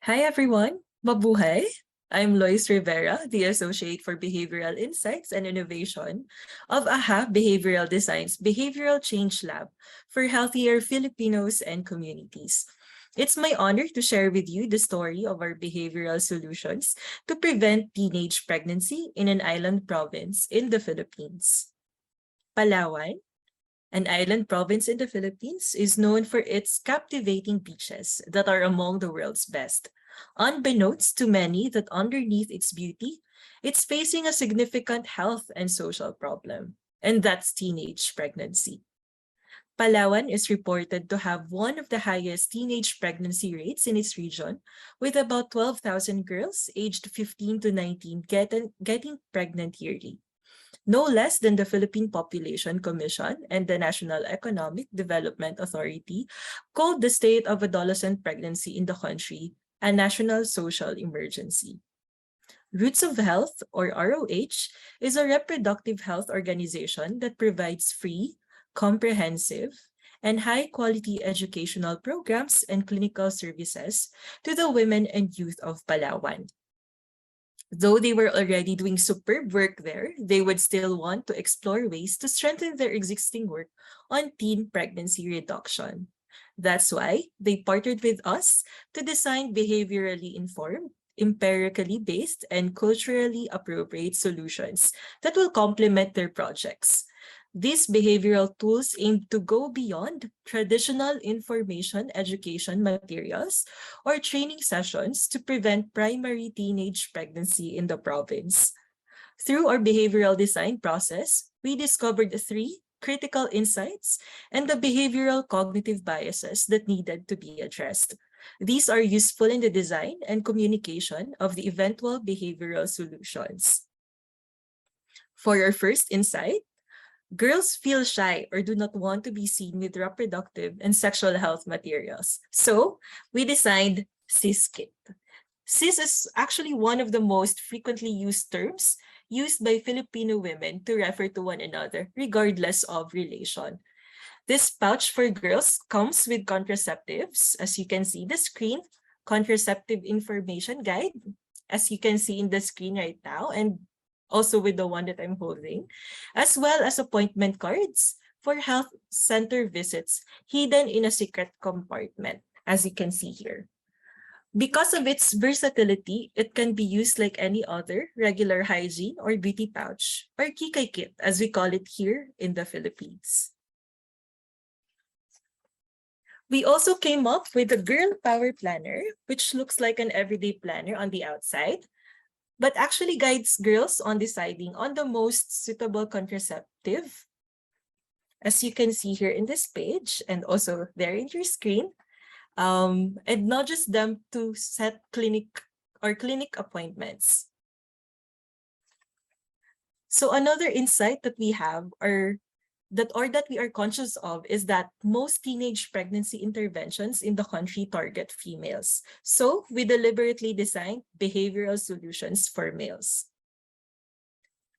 Hi everyone, mabuhay! I'm Lois Rivera, the Associate for Behavioral Insights and Innovation of AHA Behavioral Design's Behavioral Change Lab for healthier Filipinos and communities. It's my honor to share with you the story of our behavioral solutions to prevent teenage pregnancy in an island province in the Philippines. Palawan, an island province in the Philippines, is known for its captivating beaches that are among the world's best. Unbeknownst to many that underneath its beauty, it's facing a significant health and social problem, and that's teenage pregnancy. Palawan is reported to have one of the highest teenage pregnancy rates in its region, with about 12,000 girls aged 15 to 19 getting pregnant yearly. No less than the Philippine Population Commission and the National Economic Development Authority called the state of adolescent pregnancy in the country a national social emergency. Roots of Health, or ROH, is a reproductive health organization that provides free, comprehensive, and high-quality educational programs and clinical services to the women and youth of Palawan. Though they were already doing superb work there, they would still want to explore ways to strengthen their existing work on teen pregnancy reduction. That's why they partnered with us to design behaviorally informed, empirically based, and culturally appropriate solutions that will complement their projects. These behavioral tools aim to go beyond traditional information education materials or training sessions to prevent primary teenage pregnancy in the province. Through our behavioral design process, we discovered three critical insights and the behavioral cognitive biases that needed to be addressed. These are useful in the design and communication of the eventual behavioral solutions. For our first insight, girls feel shy or do not want to be seen with reproductive and sexual health materials. So we designed Cis Kit. Cis is actually one of the most frequently used terms used by Filipino women to refer to one another, regardless of relation. This pouch for girls comes with contraceptives, as you can see the screen, contraceptive information guide, as you can see in the screen right now, and also with the one that I'm holding, as well as appointment cards for health center visits hidden in a secret compartment, as you can see here. Because of its versatility, it can be used like any other regular hygiene or beauty pouch, or kikay kit, as we call it here in the Philippines. We also came up with a Girl Power Planner, which looks like an everyday planner on the outside, but actually guides girls on deciding on the most suitable contraceptive. As you can see here in this page, and also there in your screen, and nudges them to set clinic appointments. So another insight that we have that we are conscious of is that most teenage pregnancy interventions in the country target females. So we deliberately designed behavioral solutions for males.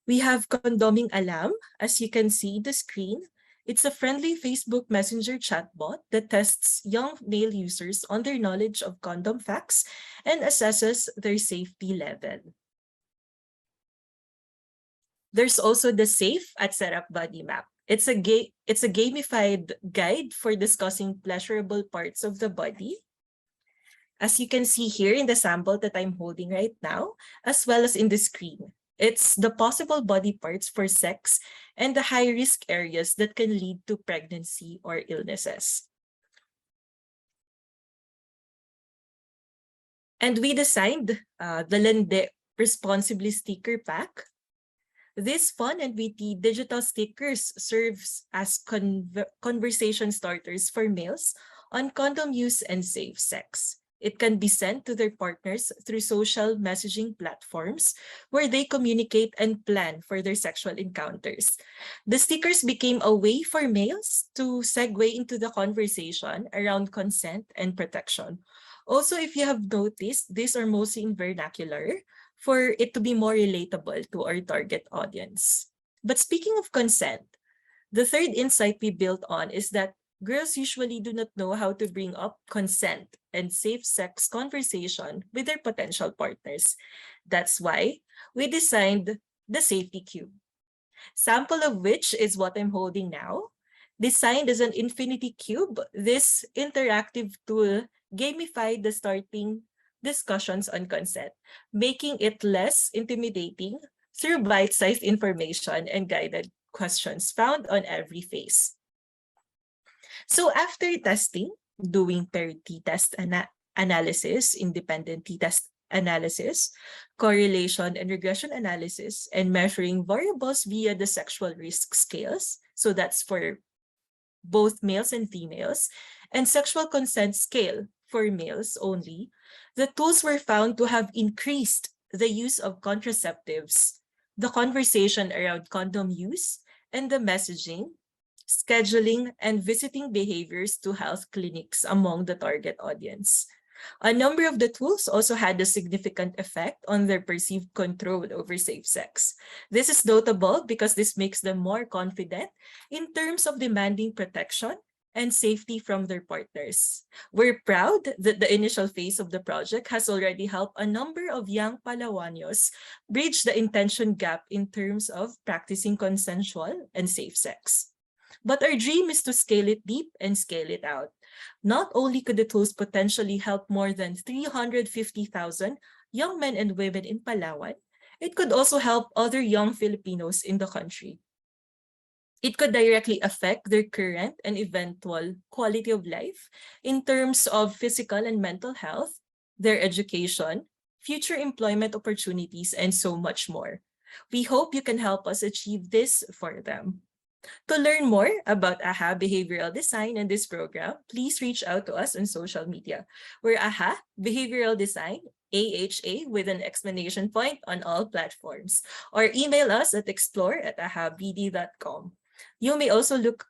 We have Condoming Alam, as you can see the screen. It's a friendly Facebook Messenger chatbot that tests young male users on their knowledge of condom facts and assesses their safety level. There's also the Safe at Sarap Body Map. It's a gamified guide for discussing pleasurable parts of the body, as you can see here in the sample that I'm holding right now, as well as in the screen. It's the possible body parts for sex and the high-risk areas that can lead to pregnancy or illnesses. And we designed the Landi Responsibly sticker pack. This fun and witty digital stickers serves as conversation starters for males on condom use and safe sex. It can be sent to their partners through social messaging platforms where they communicate and plan for their sexual encounters. The stickers became a way for males to segue into the conversation around consent and protection. Also, if you have noticed, these are mostly in vernacular for it to be more relatable to our target audience. But speaking of consent, the third insight we built on is that girls usually do not know how to bring up consent and safe sex conversation with their potential partners. That's why we designed the safety cube, sample of which is what I'm holding now. Designed as an infinity cube, this interactive tool gamified the starting discussions on consent, making it less intimidating through bite-sized information and guided questions found on every face. So after testing, doing pair t-test analysis, independent t-test analysis, correlation and regression analysis, and measuring variables via the sexual risk scales, so that's for both males and females, and sexual consent scale for males only, the tools were found to have increased the use of contraceptives, the conversation around condom use, and the messaging, scheduling, and visiting behaviors to health clinics among the target audience. A number of the tools also had a significant effect on their perceived control over safe sex. This is notable because this makes them more confident in terms of demanding protection and safety from their partners. We're proud that the initial phase of the project has already helped a number of young Palawanos bridge the intention gap in terms of practicing consensual and safe sex. But our dream is to scale it deep and scale it out. Not only could the tools potentially help more than 350,000 young men and women in Palawan, it could also help other young Filipinos in the country. It could directly affect their current and eventual quality of life in terms of physical and mental health, their education, future employment opportunities, and so much more. We hope you can help us achieve this for them. To learn more about AHA Behavioral Design and this program, please reach out to us on social media. We're AHA Behavioral Design, AHA with an exclamation point on all platforms, or email us at explore@ahabd.com. You may also look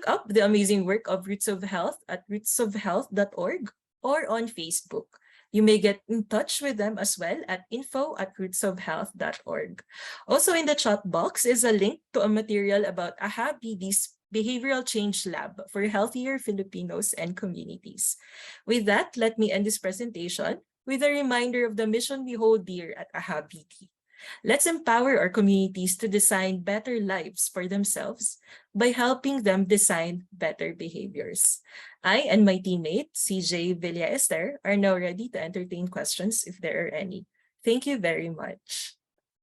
up the amazing work of Roots of Health at rootsofhealth.org or on Facebook. You may get in touch with them as well at info@rootsofhealth.org. Also in the chat box is a link to a material about AHA BD's Behavioral Change Lab for healthier Filipinos and communities. With that, let me end this presentation with a reminder of the mission we hold dear at AHA BD. Let's empower our communities to design better lives for themselves by helping them design better behaviors. I and my teammate, CJ Villa Esther, are now ready to entertain questions if there are any. Thank you very much.